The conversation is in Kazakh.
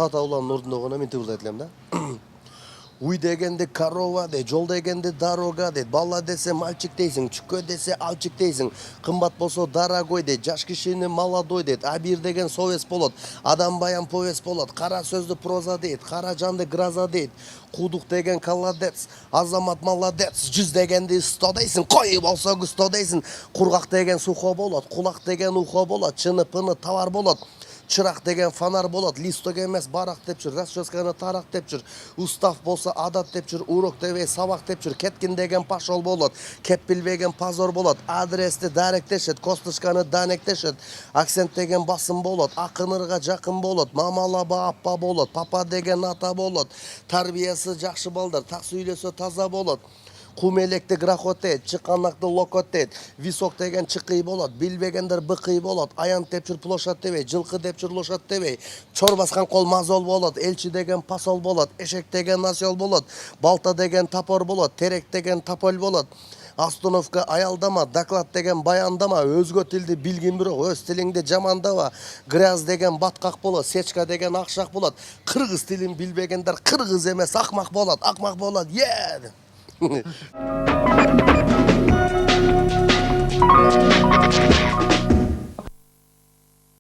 ата уланын ордундогуна мен тыбырды айтылам да. Уй дегенде корова дейт, жол дегенде дорога дейт, бала десе мальчик дейсиң, чүккө десе алчык дейсиң, кымбат болсо дорогой дейт, жаш кишини молодой дейт, абир деген совесть болот, адам баян повесть болот, кара сөздү проза дейт, кара жанды гроза дейт, кудук деген колодец, азамат молодец, жүз дегенди сто дейсиң, кой болсо густо дейсиң, кургак деген сухо болот, кулак деген ухо болот, чыны пыны товар болот. Чырак деген фонар болот, листок эмес барак деп жүр, расческаны тарак деп жүр, устав болсо адат деп жүр, урок дебей сабак деп жүр, кеткин деген пашол болот, кеп билбеген позор болот, адрести даректешет, костышканы данектешет, акцент деген басым болот, акынырга жакын болот, мамалаба аппа болот, папа деген ата болот, тарбиясы жакшы балдар, так сүйлөсө таза болот. Кум электи грохотет, чыканакты локотет, висок деген чыкый болот, билбегендер быкый болот, аян деп жүр площадь дебей, жылкы деп жүр лошадь дебей, чор баскан кол мазол болот, элчи деген посол болот, эшек деген насел болот, балта деген топор болот, терек деген тополь болот. Остановка аялдама, доклад деген баяндама, өзгө тилди билгин бирок өз тилиңди жамандама, гряз деген баткак болот, сечка деген акшак болот, кыргыз тилин билбегендер кыргыз эмес акмак болот,